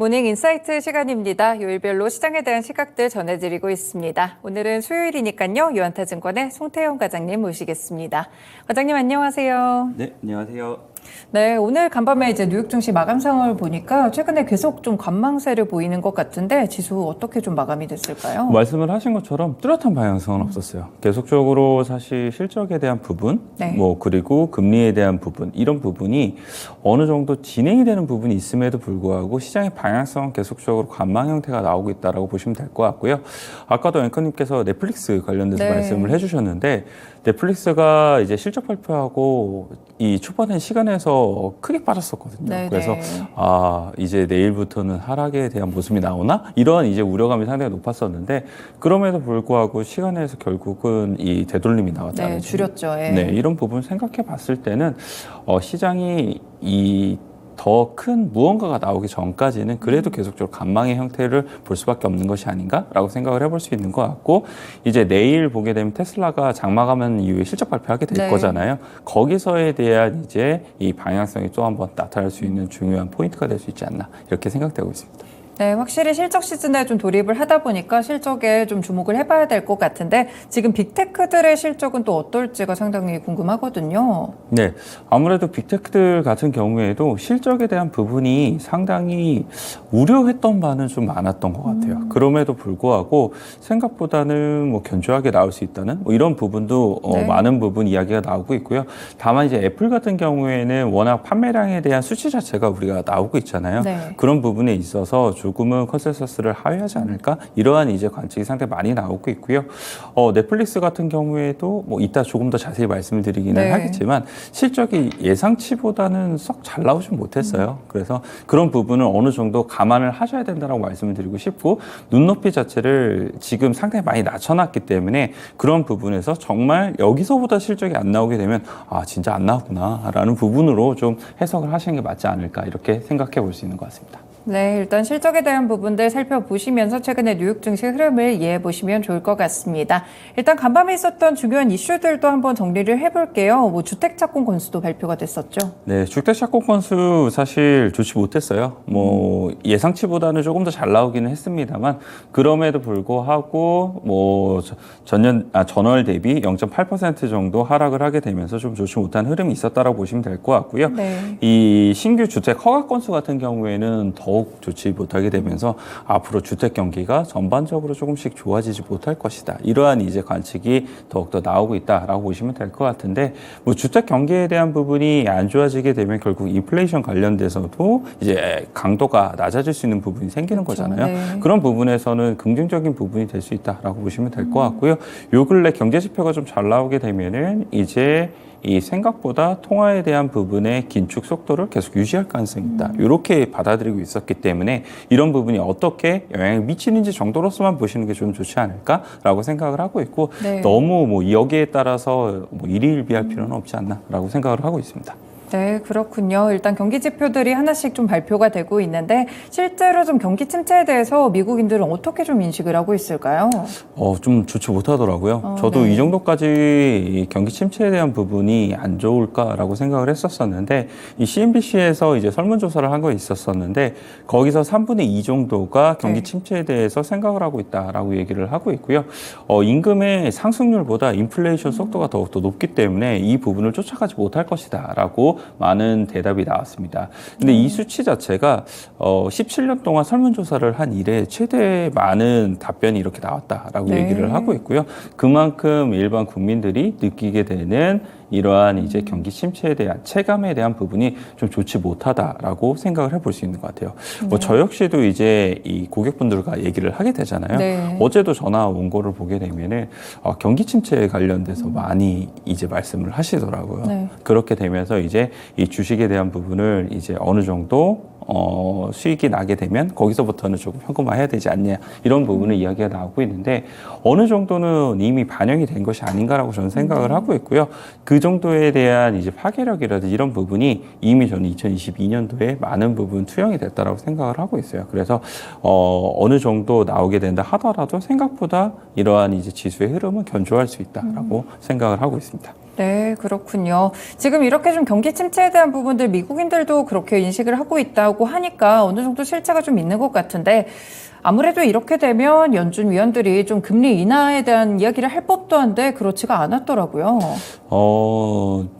모닝 인사이트 시간입니다. 요일별로 시장에 대한 시각들 전해드리고 있습니다. 오늘은 수요일이니까요. 유한타증권의 송태영 과장님 모시겠습니다. 과장님 안녕하세요. 네, 안녕하세요. 네, 오늘 간밤에 이제 뉴욕 증시 마감 상황을 보니까 최근에 계속 좀 관망세를 보이는 것 같은데 지수 어떻게 좀 마감이 됐을까요? 말씀을 하신 것처럼 뚜렷한 방향성은 없었어요. 계속적으로 사실 실적에 대한 부분, 네. 그리고 금리에 대한 부분, 이런 부분이 어느 정도 진행이 되는 부분이 있음에도 불구하고 시장의 방향성은 계속적으로 관망 형태가 나오고 있다라고 보시면 될 것 같고요. 아까도 앵커님께서 넷플릭스 관련돼서 네. 말씀을 해주셨는데 넷플릭스가 이제 실적 발표하고 이 초반에 시간에서 크게 빠졌었거든요. 네네. 그래서 이제 내일부터는 하락에 대한 모습이 나오나? 이런 이제 우려감이 상당히 높았었는데 그럼에도 불구하고 시간에서 결국은 이 되돌림이 나왔잖아요. 네, 줄였죠. 예. 네, 이런 부분 생각해 봤을 때는 시장이 이 더 큰 무언가가 나오기 전까지는 그래도 계속적으로 관망의 형태를 볼 수밖에 없는 것이 아닌가라고 생각을 해볼 수 있는 것 같고, 이제 내일 보게 되면 테슬라가 장마감 이후에 실적 발표하게 될 네. 거잖아요. 거기서에 대한 이제 이 방향성이 또 한번 나타날 수 있는 중요한 포인트가 될 수 있지 않나 이렇게 생각되고 있습니다. 네, 확실히 실적 시즌에 좀 돌입을 하다 보니까 실적에 좀 주목을 해봐야 될 것 같은데 지금 빅테크들의 실적은 또 어떨지가 상당히 궁금하거든요. 네, 아무래도 빅테크들 같은 경우에도 실적에 대한 부분이 상당히 우려했던 바는 좀 많았던 것 같아요. 그럼에도 불구하고 생각보다는 뭐 견조하게 나올 수 있다는 이런 부분도 네. 많은 부분 이야기가 나오고 있고요. 다만 이제 애플 같은 경우에는 워낙 판매량에 대한 수치 자체가 우리가 나오고 있잖아요. 네. 그런 부분에 있어서 조금은 컨센서스를 하회하지 않을까? 이러한 이제 관측이 상당히 많이 나오고 있고요. 넷플릭스 같은 경우에도 뭐 이따 조금 더 자세히 말씀을 드리기는 네. 하겠지만 실적이 예상치보다는 썩 잘 나오진 못했어요. 그래서 그런 부분은 어느 정도 감안을 하셔야 된다고 말씀을 드리고 싶고, 눈높이 자체를 지금 상당히 많이 낮춰놨기 때문에 그런 부분에서 정말 여기서보다 실적이 안 나오게 되면 진짜 안 나오구나 라는 부분으로 좀 해석을 하시는 게 맞지 않을까 이렇게 생각해 볼 수 있는 것 같습니다. 네, 일단 실적에 대한 부분들 살펴보시면서 최근의 뉴욕 증시 흐름을 이해해 보시면 좋을 것 같습니다. 일단 간밤에 있었던 중요한 이슈들도 한번 정리를 해볼게요. 뭐 주택착공 건수도 발표가 됐었죠. 네, 주택착공 건수 사실 좋지 못했어요. 뭐 예상치보다는 조금 더 잘 나오기는 했습니다만 그럼에도 불구하고 뭐 전월 대비 0.8% 정도 하락을 하게 되면서 좀 좋지 못한 흐름이 있었다라고 보시면 될 것 같고요. 네. 이 신규 주택 허가 건수 같은 경우에는 더욱 좋지 못하게 되면서 앞으로 주택 경기가 전반적으로 조금씩 좋아지지 못할 것이다. 이러한 이제 관측이 더욱더 나오고 있다라고 보시면 될 것 같은데, 뭐 주택 경기에 대한 부분이 안 좋아지게 되면 결국 인플레이션 관련돼서도 이제 강도가 낮아질 수 있는 부분이 생기는 그렇죠. 거잖아요. 네. 그런 부분에서는 긍정적인 부분이 될 수 있다라고 보시면 될 것 같고요. 요 근래 경제 지표가 좀 잘 나오게 되면은 이제 이 생각보다 통화에 대한 부분의 긴축 속도를 계속 유지할 가능성이 있다. 이렇게 받아들이고 있었기 때문에 이런 부분이 어떻게 영향을 미치는지 정도로서만 보시는 게 좀 좋지 않을까라고 생각을 하고 있고, 네. 너무 뭐 여기에 따라서 뭐 일희일비할 필요는 없지 않나라고 생각을 하고 있습니다. 네, 그렇군요. 일단 경기 지표들이 하나씩 좀 발표가 되고 있는데 실제로 좀 경기 침체에 대해서 미국인들은 어떻게 좀 인식을 하고 있을까요? 좀 좋지 못하더라고요. 저도 네. 이 정도까지 이 경기 침체에 대한 부분이 안 좋을까라고 생각을 했었었는데, 이 CNBC에서 이제 설문조사를 한 거 있었었는데 거기서 3분의 2 정도가 경기 네. 침체에 대해서 생각을 하고 있다라고 얘기를 하고 있고요. 임금의 상승률보다 인플레이션 속도가 더욱더 높기 때문에 이 부분을 쫓아가지 못할 것이다라고 많은 대답이 나왔습니다. 근데 이 수치 자체가 17년 동안 설문조사를 한 이래 최대 많은 답변이 이렇게 나왔다라고 네. 얘기를 하고 있고요. 그만큼 일반 국민들이 느끼게 되는 이러한 이제 경기 침체에 대한 체감에 대한 부분이 좀 좋지 못하다라고 생각을 해볼 수 있는 것 같아요. 뭐 저 역시도 이제 이 고객분들과 얘기를 하게 되잖아요. 네. 어제도 전화 온 거를 보게 되면은 경기 침체에 관련돼서 많이 이제 말씀을 하시더라고요. 네. 그렇게 되면서 이제 이 주식에 대한 부분을 이제 어느 정도 수익이 나게 되면 거기서부터는 조금 현금화해야 되지 않냐, 이런 부분을 이야기가 나오고 있는데 어느 정도는 이미 반영이 된 것이 아닌가라고 저는 생각을 하고 있고요. 그 정도에 대한 이제 파괴력이라든지 이런 부분이 이미 저는 2022년도에 많은 부분 투영이 됐다라고 생각을 하고 있어요. 그래서 어느 정도 나오게 된다 하더라도 생각보다 이러한 이제 지수의 흐름은 견조할 수 있다라고 생각을 하고 있습니다. 네, 그렇군요. 지금 이렇게 좀 경기 침체에 대한 부분들 미국인들도 그렇게 인식을 하고 있다고 하니까 어느 정도 실체가 좀 있는 것 같은데 아무래도 이렇게 되면 연준 위원들이 좀 금리 인하에 대한 이야기를 할 법도 한데 그렇지가 않았더라고요.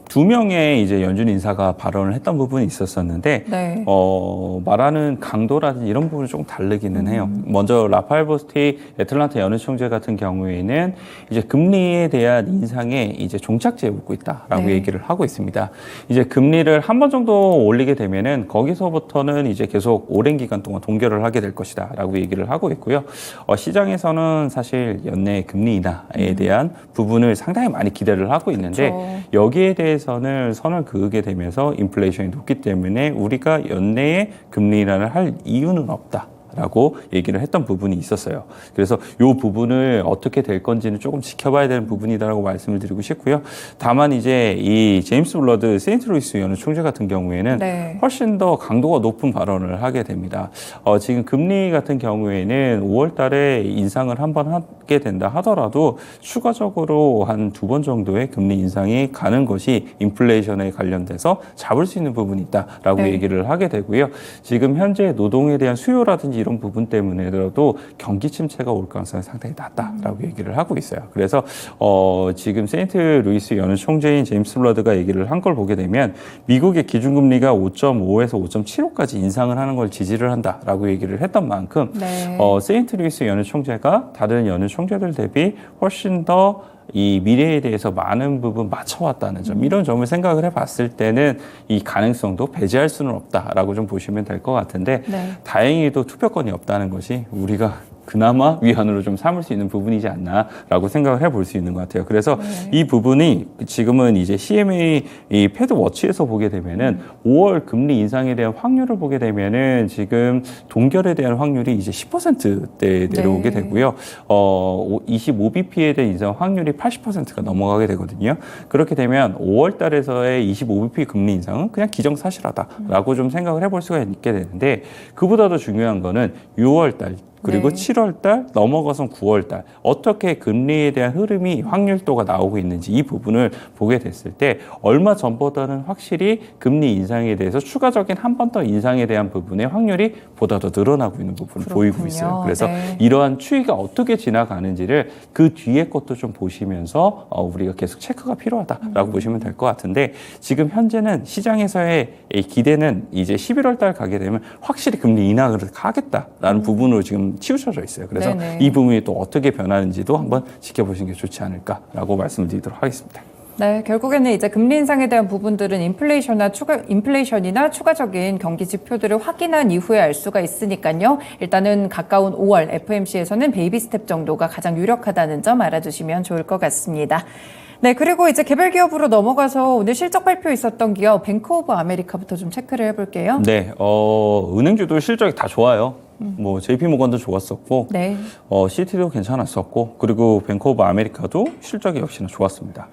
두 명의 이제 연준 인사가 발언을 했던 부분이 있었었는데, 네. 말하는 강도라든지 이런 부분이 조금 다르기는 해요. 먼저 라파엘 보스티 애틀란타 연은총재 같은 경우에는 이제 금리에 대한 인상에 이제 종착지에 오고 있다라고 네. 얘기를 하고 있습니다. 이제 금리를 한 번 정도 올리게 되면은 거기서부터는 이제 계속 오랜 기간 동안 동결을 하게 될 것이다라고 얘기를 하고 있고요. 시장에서는 사실 연내 금리 인하에 대한 부분을 상당히 많이 기대를 하고 있는데 그렇죠. 여기에 대해서는 선을 그으게 되면서 인플레이션이 높기 때문에 우리가 연내에 금리 인하를 할 이유는 없다. 라고 얘기를 했던 부분이 있었어요. 그래서 이 부분을 어떻게 될 건지는 조금 지켜봐야 되는 부분이다라고 말씀을 드리고 싶고요. 다만 이제 이 제임스 블러드 세인트루이스 연은 총재 같은 경우에는 네. 훨씬 더 강도가 높은 발언을 하게 됩니다. 지금 금리 같은 경우에는 5월 달에 인상을 한번 하게 된다 하더라도 추가적으로 한 2번 정도의 금리 인상이 가는 것이 인플레이션에 관련돼서 잡을 수 있는 부분이 있다라고 네. 얘기를 하게 되고요. 지금 현재 노동에 대한 수요라든지 이런 부분 때문에라도 경기 침체가 올 가능성이 상당히 낮다라고 얘기를 하고 있어요. 그래서 지금 세인트 루이스 연은 총재인 제임스 블러드가 얘기를 한 걸 보게 되면 미국의 기준금리가 5.5에서 5.75까지 인상을 하는 걸 지지를 한다라고 얘기를 했던 만큼 네. 세인트 루이스 연은 총재가 다른 연은 총재들 대비 훨씬 더 이 미래에 대해서 많은 부분 맞춰왔다는 점, 이런 점을 생각을 해봤을 때는 이 가능성도 배제할 수는 없다라고 좀 보시면 될 것 같은데 네. 다행히도 투표권이 없다는 것이 우리가 그나마 위안으로 좀 삼을 수 있는 부분이지 않나라고 생각을 해볼 수 있는 것 같아요. 그래서 이 부분이 지금은 이제 CMA 이 패드 워치에서 보게 되면은 5월 금리 인상에 대한 확률을 보게 되면은 지금 동결에 대한 확률이 이제 10%대에 내려오게 네. 되고요. 25bp에 대한 인상 확률이 80%가 넘어가게 되거든요. 그렇게 되면 5월 달에서의 25bp 금리 인상은 그냥 기정사실하다라고 좀 생각을 해볼 수가 있게 되는데 그보다 더 중요한 거는 6월 달 그리고 네. 7월 달 넘어가서 9월 달 어떻게 금리에 대한 흐름이 확률도가 나오고 있는지 이 부분을 보게 됐을 때 얼마 전보다는 확실히 금리 인상에 대해서 추가적인 한 번 더 인상에 대한 부분의 확률이 보다 더 늘어나고 있는 부분을 그렇군요. 보이고 있어요. 그래서 네. 이러한 추이가 어떻게 지나가는지를 그 뒤에 것도 좀 보시면서 우리가 계속 체크가 필요하다라고 보시면 될 것 같은데 지금 현재는 시장에서의 이 기대는 이제 11월 달 가게 되면 확실히 금리 인하를 하겠다라는 부분으로 지금 치우쳐져 있어요. 그래서 네네. 이 부분이 또 어떻게 변하는지도 한번 지켜보시는 게 좋지 않을까라고 말씀을 드리도록 하겠습니다. 네, 결국에는 이제 금리 인상에 대한 부분들은 인플레이션이나 추가적인 경기 지표들을 확인한 이후에 알 수가 있으니까요. 일단은 가까운 5월 FMC에서는 베이비 스텝 정도가 가장 유력하다는 점 알아두시면 좋을 것 같습니다. 네, 그리고 이제 개별 기업으로 넘어가서 오늘 실적 발표 있었던 기업 뱅크 오브 아메리카부터 좀 체크를 해볼게요. 네, 은행주도 실적이 다 좋아요. 뭐 JP 모건도 좋았었고, 네. CT도 괜찮았었고, 그리고 뱅크 오브 아메리카도 실적이 역시나 좋았습니다.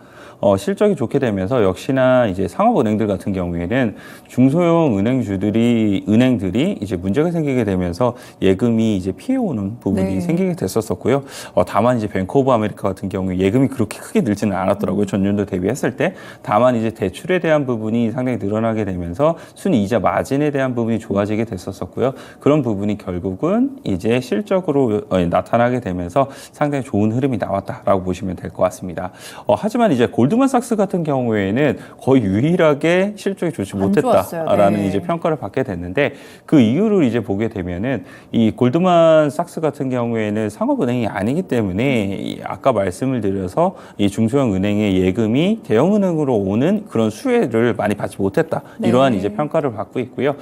실적이 좋게 되면서 역시나 이제 상업은행들 같은 경우에는 중소형 은행들이 이제 문제가 생기게 되면서 예금이 이제 피해오는 부분이 네. 생기게 됐었었고요. 다만 이제 뱅크 오브 아메리카 같은 경우에 예금이 그렇게 크게 늘지는 않았더라고요. 전년도 대비했을 때. 다만 이제 대출에 대한 부분이 상당히 늘어나게 되면서 순위 이자 마진에 대한 부분이 좋아지게 됐었었고요. 그런 부분이 결국은 이제 실적으로 나타나게 되면서 상당히 좋은 흐름이 나왔다라고 보시면 될 것 같습니다. 하지만 이제 골드만삭스 같은 경우에는 거의 유일하게 실적이 좋지 안 못했다라는 좋았어요. 네. 이제 평가를 받게 됐는데 그 이유를 이제 보게 되면은 이 골드만삭스 같은 경우에는 상업은행이 아니기 때문에 아까 말씀을 드려서 이 중소형 은행의 예금이 대형은행으로 오는 그런 수혜를 많이 받지 못했다. 네. 이러한 이제 평가를 받고 있고요.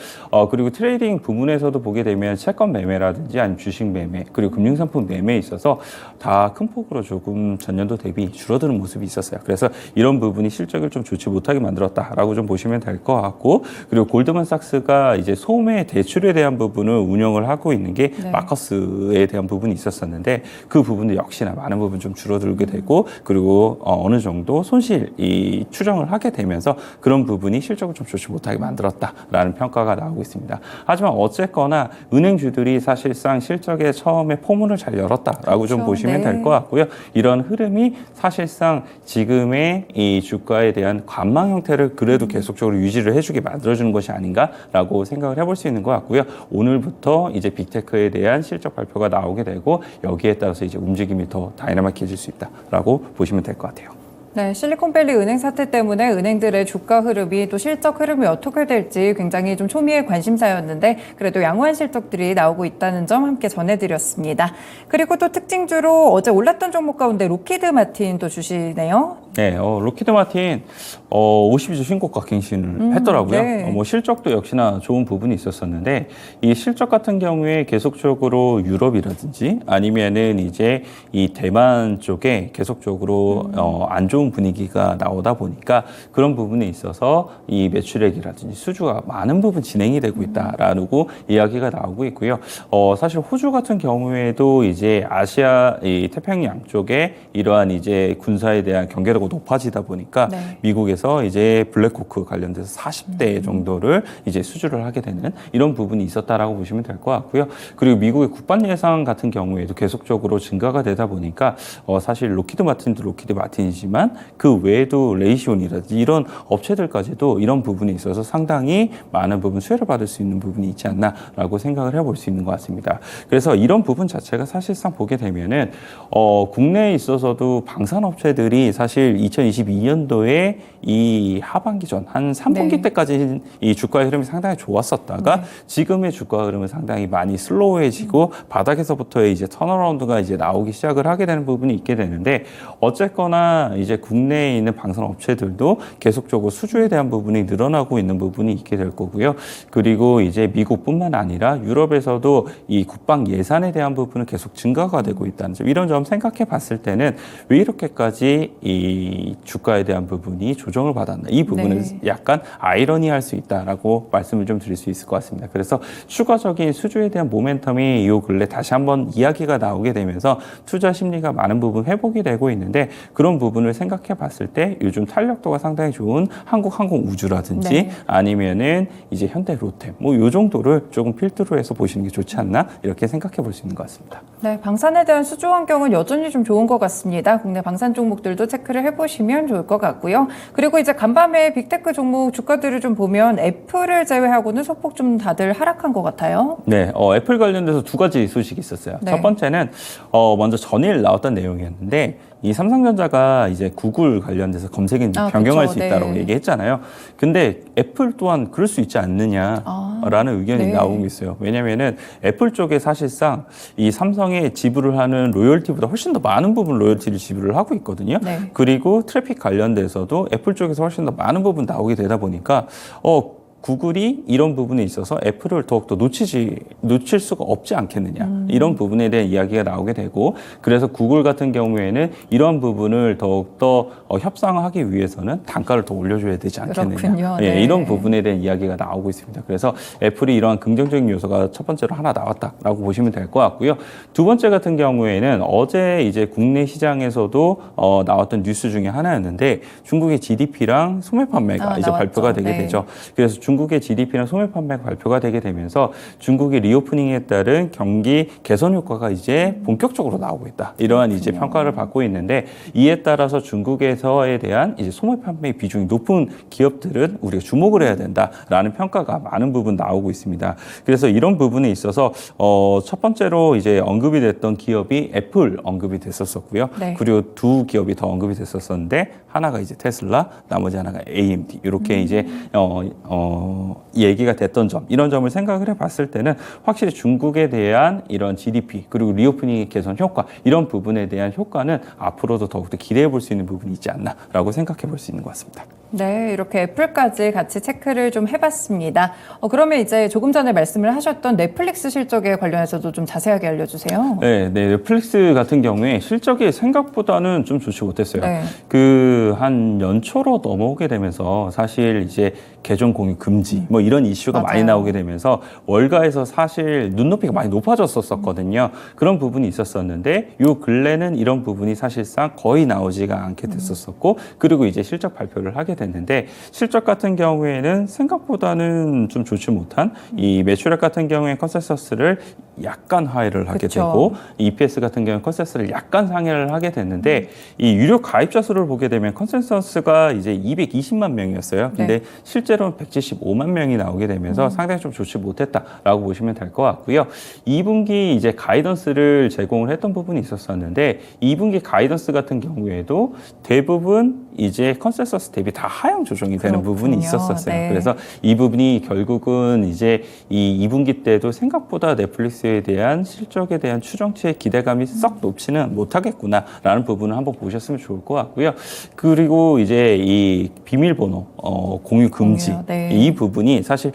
그리고 트레이딩 부문에서도 보게 되면 채권 매매라든지 아니면 주식 매매 그리고 금융상품 매매에 있어서 다 큰 폭으로 조금 전년도 대비 줄어드는 모습이 있었어요. 그래서 이런 부분이 실적을 좀 좋지 못하게 만들었다라고 좀 보시면 될 것 같고 그리고 골드만삭스가 이제 소매 대출에 대한 부분을 운영을 하고 있는 게 네. 마커스에 대한 부분이 있었었는데 그 부분도 역시나 많은 부분 좀 줄어들게 되고 그리고 어느 정도 손실이 추정을 하게 되면서 그런 부분이 실적을 좀 좋지 못하게 만들었다라는 평가가 나오고 있습니다. 하지만 어쨌거나 은행주들이 사실상 실적에 처음에 포문을 잘 열었다라고 좀 그렇죠. 보시면 네. 될 것 같고요. 이런 흐름이 사실상 지금 지금의 이 주가에 대한 관망 형태를 그래도 계속적으로 유지를 해주게 만들어주는 것이 아닌가라고 생각을 해볼 수 있는 것 같고요. 오늘부터 이제 빅테크에 대한 실적 발표가 나오게 되고 여기에 따라서 이제 움직임이 더 다이나믹해질 수 있다라고 보시면 될 것 같아요. 네, 실리콘밸리 은행 사태 때문에 은행들의 주가 흐름이 또 실적 흐름이 어떻게 될지 굉장히 좀 초미의 관심사였는데 그래도 양호한 실적들이 나오고 있다는 점 함께 전해드렸습니다. 그리고 또 특징주로 어제 올랐던 종목 가운데 로키드 마틴 또 주시네요. 네, 로키드 마틴 52주 신고가 갱신을 했더라고요. 네. 뭐 실적도 역시나 좋은 부분이 있었었는데 이 실적 같은 경우에 계속적으로 유럽이라든지 아니면은 이제 이 대만 쪽에 계속적으로 안 좋은 분위기가 나오다 보니까 그런 부분에 있어서 이 매출액이라든지 수주가 많은 부분 진행이 되고 있다라고 이야기가 나오고 있고요. 사실 호주 같은 경우에도 이제 아시아 이 태평양 쪽에 이러한 이제 군사에 대한 경계도가 높아지다 보니까 네. 미국에서 이제 블랙호크 관련돼서 40대 정도를 이제 수주를 하게 되는 이런 부분이 있었다라고 보시면 될 것 같고요. 그리고 미국의 국방 예산 같은 경우에도 계속적으로 증가가 되다 보니까 사실 로키드 마틴도 로키드 마틴이지만 그 외에도 레이시온이라든지 이런 업체들까지도 이런 부분에 있어서 상당히 많은 부분 수혜를 받을 수 있는 부분이 있지 않나라고 생각을 해볼 수 있는 것 같습니다. 그래서 이런 부분 자체가 사실상 보게 되면은 국내에 있어서도 방산업체들이 사실 2022년도에 이 하반기 전 한 3분기 네. 때까지 이 주가의 흐름이 상당히 좋았었다가 지금의 주가 흐름은 상당히 많이 슬로우해지고 바닥에서부터의 이제 턴어라운드가 이제 나오기 시작을 하게 되는 부분이 있게 되는데 어쨌거나 이제 국내에 있는 방산 업체들도 계속적으로 수주에 대한 부분이 늘어나고 있는 부분이 있게 될 거고요. 그리고 이제 미국뿐만 아니라 유럽에서도 이 국방 예산에 대한 부분은 계속 증가가 되고 있다는 점 이런 점 생각해 봤을 때는 왜 이렇게까지 이 주가에 대한 부분이 조정을 받았나 이 부분은 네. 약간 아이러니할 수 있다라고 말씀을 좀 드릴 수 있을 것 같습니다. 그래서 추가적인 수주에 대한 모멘텀이 이 근래 다시 한번 이야기가 나오게 되면서 투자 심리가 많은 부분 회복이 되고 있는데 그런 부분을 생각해 봤을 때 요즘 탄력도가 상당히 좋은 한국항공우주라든지 네. 아니면은 이제 현대 로템 뭐 요 정도를 조금 필두로 해서 보시는 게 좋지 않나 이렇게 생각해 볼 수 있는 것 같습니다. 네, 방산에 대한 수주 환경은 여전히 좀 좋은 것 같습니다. 국내 방산 종목들도 체크를 해보시면 좋을 것 같고요. 그리고 이제 간밤에 빅테크 종목 주가들을 좀 보면 애플을 제외하고는 소폭 좀 다들 하락한 것 같아요. 네, 애플 관련돼서 두 가지 소식이 있었어요. 네. 첫 번째는 먼저 전일 나왔던 내용이었는데 이 삼성전자가 이제 구글 관련돼서 검색 엔진 변경할 그쵸, 수 있다고 네. 얘기했잖아요. 근데 애플 또한 그럴 수 있지 않느냐라는 의견이 네. 나오고 있어요. 왜냐면은 애플 쪽에 사실상 이 삼성에 지불을 하는 로열티보다 훨씬 더 많은 부분 로열티를 지불을 하고 있거든요. 네. 그리고 트래픽 관련돼서도 애플 쪽에서 훨씬 더 많은 부분 나오게 되다 보니까 구글이 이런 부분에 있어서 애플을 더욱더 놓칠 수가 없지 않겠느냐 이런 부분에 대한 이야기가 나오게 되고 그래서 구글 같은 경우에는 이런 부분을 더욱더 협상하기 위해서는 단가를 더 올려줘야 되지 않겠느냐 그렇군요. 예, 네. 이런 부분에 대한 이야기가 나오고 있습니다. 그래서 애플이 이러한 긍정적인 요소가 첫 번째로 하나 나왔다라고 보시면 될 것 같고요. 두 번째 같은 경우에는 어제 이제 국내 시장에서도 나왔던 뉴스 중에 하나였는데 중국의 GDP랑 소매 판매가 이제 나왔죠. 발표가 되게 네. 되죠. 그래서 중국의 GDP나 소매 판매가 발표가 되게 되면서 중국의 리오프닝에 따른 경기 개선 효과가 이제 본격적으로 나오고 있다. 이러한 이제 평가를 받고 있는데 이에 따라서 중국에서에 대한 이제 소매 판매 비중이 높은 기업들은 우리가 주목을 해야 된다라는 평가가 많은 부분 나오고 있습니다. 그래서 이런 부분에 있어서 첫 번째로 이제 언급이 됐던 기업이 애플 언급이 됐었었고요. 네. 그리고 두 기업이 더 언급이 됐었었는데 하나가 이제 테슬라, 나머지 하나가 AMD 이렇게 이제 얘기가 됐던 점 이런 점을 생각을 해봤을 때는 확실히 중국에 대한 이런 GDP 그리고 리오프닝 개선 효과 이런 부분에 대한 효과는 앞으로도 더욱더 기대해 볼 수 있는 부분이 있지 않나라고 생각해 볼 수 있는 것 같습니다. 네, 이렇게 애플까지 같이 체크를 좀 해봤습니다. 그러면 이제 조금 전에 말씀을 하셨던 넷플릭스 실적에 관련해서도 좀 자세하게 알려주세요. 네, 넷플릭스 같은 경우에 실적이 생각보다는 좀 좋지 못했어요. 네. 한 연초로 넘어오게 되면서 사실 이제 계정 공유 금지 뭐 이런 이슈가 많이 맞아요. 나오게 되면서 월가에서 사실 눈높이가 많이 높아졌었거든요. 그런 부분이 있었었는데 요 근래는 이런 부분이 사실상 거의 나오지가 않게 됐었었고 그리고 이제 실적 발표를 하게 됐는데 실적 같은 경우에는 생각보다는 좀 좋지 못한 이 매출액 같은 경우에 컨센서스를 약간 하회를 하게 그쵸. 되고 EPS 같은 경우는 컨센서스를 약간 상회를 하게 됐는데 이 유료 가입자 수를 보게 되면 컨센서스가 이제 220만 명이었어요. 근데 네. 실제로는 175만 명이 나오게 되면서 상당히 좀 좋지 못했다라고 보시면 될 것 같고요. 2분기 이제 가이던스를 제공을 했던 부분이 있었었는데 2분기 가이던스 같은 경우에도 대부분 이제 컨센서스 대비 다 하향 조정이 되는 부분이 그렇군요. 있었었어요. 네. 그래서 이 부분이 결국은 이제 이 2분기 때도 생각보다 넷플릭스에 대한 실적에 대한 추정치의 기대감이 썩 높지는 못하겠구나라는 부분을 한번 보셨으면 좋을 것 같고요. 그리고 이제 이 비밀번호 공유 금지 공유, 네. 이 부분이 사실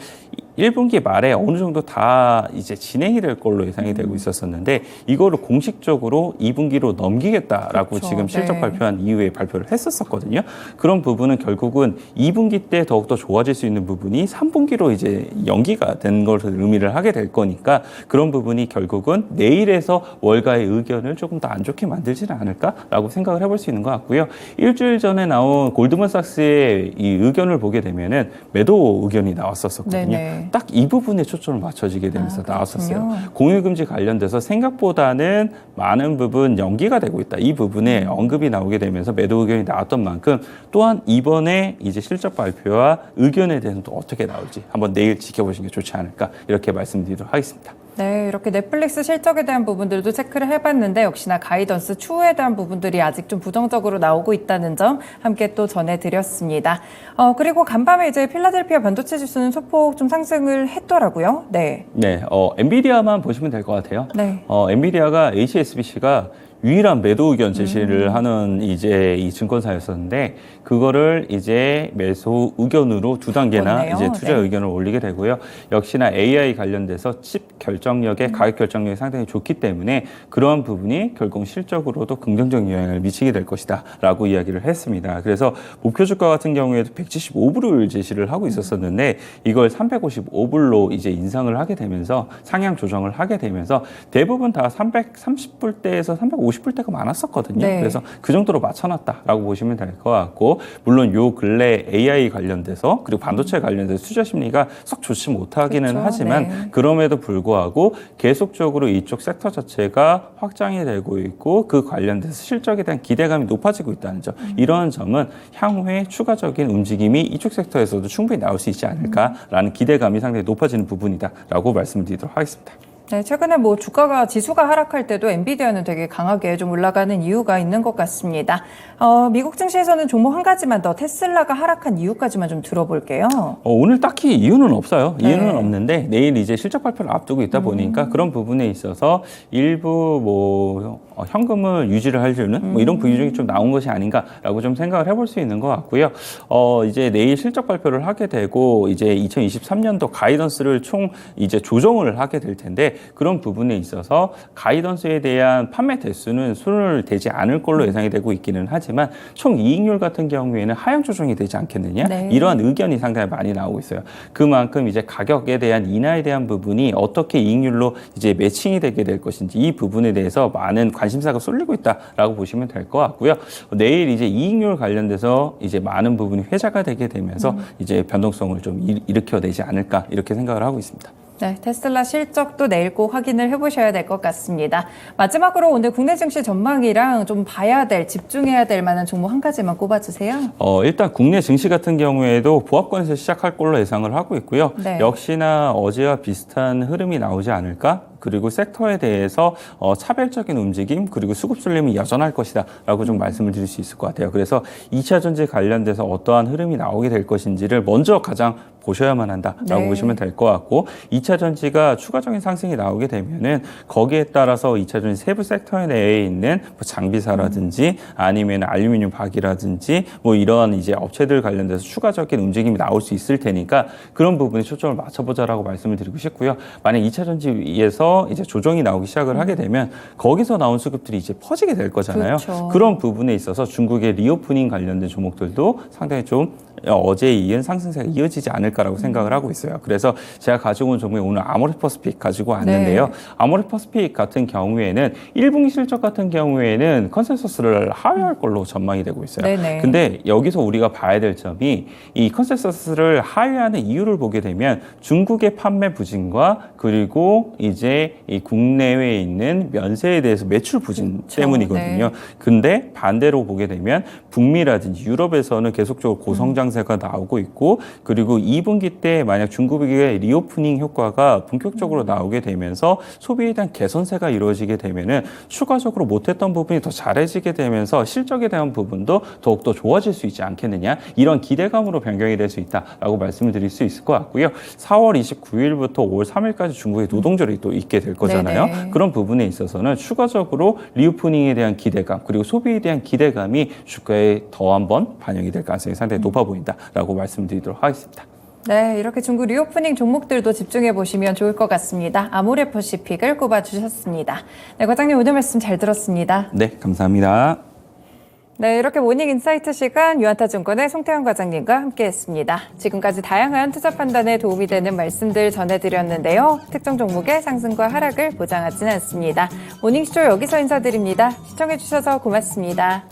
1분기 말에 어느 정도 다 이제 진행이 될 걸로 예상이 되고 있었었는데 이거를 공식적으로 2분기로 넘기겠다라고 그렇죠. 지금 실적 네. 발표한 이후에 발표를 했었었거든요. 그런 부분은 결국은 2분기 때 더욱더 좋아질 수 있는 부분이 3분기로 이제 연기가 된 것을 의미를 하게 될 거니까 그런 부분이 결국은 내일에서 월가의 의견을 조금 더 안 좋게 만들지는 않을까라고 생각을 해볼 수 있는 것 같고요. 일주일 전에 나온 골드만삭스의 이 의견을 보게 되면은 매도 의견이 나왔었거든요. 네네. 딱 이 부분에 초점을 맞춰지게 되면서 아, 나왔었어요. 그렇군요. 공유금지 관련돼서 생각보다는 많은 부분 연기가 되고 있다. 이 부분에 언급이 나오게 되면서 매도 의견이 나왔던 만큼 또한 이번에 이제 실적 발표와 의견에 대해서는 또 어떻게 나올지 한번 내일 지켜보시는 게 좋지 않을까 이렇게 말씀드리도록 하겠습니다. 네, 이렇게 넷플릭스 실적에 대한 부분들도 체크를 해봤는데 역시나 가이던스 추후에 대한 부분들이 아직 좀 부정적으로 나오고 있다는 점 함께 또 전해드렸습니다. 그리고 간밤에 이제 필라델피아 반도체 지수는 소폭 좀 상승을 했더라고요. 네. 네, 엔비디아만 보시면 될 것 같아요. 네. 엔비디아가 HSBC가 유일한 매도 의견 제시를 하는 이제 이 증권사였었는데 그거를 이제 매수 의견으로 두 단계나 그렇네요. 이제 투자 네. 의견을 올리게 되고요. 역시나 AI 관련돼서 칩 결정력의 가격 결정력이 상당히 좋기 때문에 그러한 부분이 결국 실적으로도 긍정적인 영향을 미치게 될 것이다라고 이야기를 했습니다. 그래서 목표 주가 같은 경우에도 175불을 제시를 하고 있었었는데 이걸 355불로 이제 인상을 하게 되면서 상향 조정을 하게 되면서 대부분 다 330불대에서 350불대가 많았었거든요. 네. 그래서 그 정도로 맞춰놨다라고 보시면 될 것 같고 물론 요 근래 AI 관련돼서 그리고 반도체 관련돼서 투자 심리가 썩 좋지 못하기는 그렇죠. 하지만 네. 그럼에도 불구하고 계속적으로 이쪽 섹터 자체가 확장이 되고 있고 그 관련돼서 실적에 대한 기대감이 높아지고 있다는 점 이러한 점은 향후에 추가적인 움직임이 이쪽 섹터에서도 충분히 나올 수 있지 않을까라는 기대감이 상당히 높아지는 부분이다라고 말씀드리도록 하겠습니다. 네, 최근에 뭐 주가가 지수가 하락할 때도 엔비디아는 되게 강하게 좀 올라가는 이유가 있는 것 같습니다. 미국 증시에서는 종목 한 가지만 더 테슬라가 하락한 이유까지만 좀 들어볼게요. 오늘 딱히 이유는 없어요. 네. 이유는 없는데 내일 이제 실적 발표를 앞두고 있다 보니까 그런 부분에 있어서 일부 뭐 현금을 유지를 하려는 뭐 이런 비중이 좀 나온 것이 아닌가라고 좀 생각을 해볼 수 있는 것 같고요. 이제 내일 실적 발표를 하게 되고 이제 2023년도 가이던스를 총 이제 조정을 하게 될 텐데 그런 부분에 있어서 가이던스에 대한 판매 대수는 손을 대지 않을 걸로 예상이 되고 있기는 하지만 총 이익률 같은 경우에는 하향 조정이 되지 않겠느냐 네. 이러한 의견이 상당히 많이 나오고 있어요. 그만큼 이제 가격에 대한 인하에 대한 부분이 어떻게 이익률로 이제 매칭이 되게 될 것인지 이 부분에 대해서 많은 관심사가 쏠리고 있다라고 보시면 될 것 같고요. 내일 이제 이익률 관련돼서 이제 많은 부분이 회자가 되게 되면서 이제 변동성을 좀 일으켜내지 않을까 이렇게 생각을 하고 있습니다. 네, 테슬라 실적도 내일 꼭 확인을 해보셔야 될 것 같습니다. 마지막으로 오늘 국내 증시 전망이랑 좀 봐야 될, 집중해야 될 만한 종목 한 가지만 꼽아주세요. 일단 국내 증시 같은 경우에도 보합권에서 시작할 걸로 예상을 하고 있고요. 네. 역시나 어제와 비슷한 흐름이 나오지 않을까? 그리고 섹터에 대해서 차별적인 움직임 그리고 수급 쏠림이 여전할 것이다 라고 좀 말씀을 드릴 수 있을 것 같아요. 그래서 2차 전지 관련돼서 어떠한 흐름이 나오게 될 것인지를 먼저 가장 보셔야만 한다라고 네. 보시면 될 것 같고 2차 전지가 추가적인 상승이 나오게 되면은 거기에 따라서 2차 전지 세부 섹터 내에 있는 뭐 장비사라든지 아니면 알루미늄 박이라든지 뭐 이러한 이제 업체들 관련돼서 추가적인 움직임이 나올 수 있을 테니까 그런 부분에 초점을 맞춰보자라고 말씀을 드리고 싶고요. 만약 2차 전지에서 이제 조정이 나오기 시작을 하게 되면 거기서 나온 수급들이 이제 퍼지게 될 거잖아요. 그렇죠. 그런 부분에 있어서 중국의 리오프닝 관련된 종목들도 상당히 좀 어제에 이은 상승세가 이어지지 않을까 않을까라고 생각을 하고 있어요. 그래서 제가 가지고 온 종목이 오늘 아모레퍼시픽 가지고 왔는데요. 아모레퍼시픽 같은 경우에는 1분기 실적 같은 경우에는 컨센서스를 하회할 걸로 전망이 되고 있어요. 네네. 근데 여기서 우리가 봐야 될 점이 이 컨센서스를 하회하는 이유를 보게 되면 중국의 판매 부진과 그리고 이제 이 국내외에 있는 면세에 대해서 매출 부진 그렇죠. 때문이거든요. 네. 근데 반대로 보게 되면 북미라든지 유럽에서는 계속적으로 고성장세가 나오고 있고 그리고 2분기 때 만약 중국의 리오프닝 효과가 본격적으로 나오게 되면서 소비에 대한 개선세가 이루어지게 되면은 추가적으로 못했던 부분이 더 잘해지게 되면서 실적에 대한 부분도 더욱더 좋아질 수 있지 않겠느냐 이런 기대감으로 변경이 될 수 있다라고 말씀을 드릴 수 있을 것 같고요. 4월 29일부터 5월 3일까지 중국의 노동절이 또 있게 될 거잖아요. 네네. 그런 부분에 있어서는 추가적으로 리오프닝에 대한 기대감 그리고 소비에 대한 기대감이 주가에 더 한번 반영이 될 가능성이 상당히 높아 보인다라고 말씀드리도록 하겠습니다. 네, 이렇게 중국 리오프닝 종목들도 집중해 보시면 좋을 것 같습니다. 아모레퍼시픽을 꼽아주셨습니다. 네, 과장님 오늘 말씀 잘 들었습니다. 네, 감사합니다. 네, 이렇게 모닝 인사이트 시간 유한타증권의 송태현 과장님과 함께했습니다. 지금까지 다양한 투자 판단에 도움이 되는 말씀들 전해드렸는데요. 특정 종목의 상승과 하락을 보장하지는 않습니다. 모닝쇼 여기서 인사드립니다. 시청해주셔서 고맙습니다.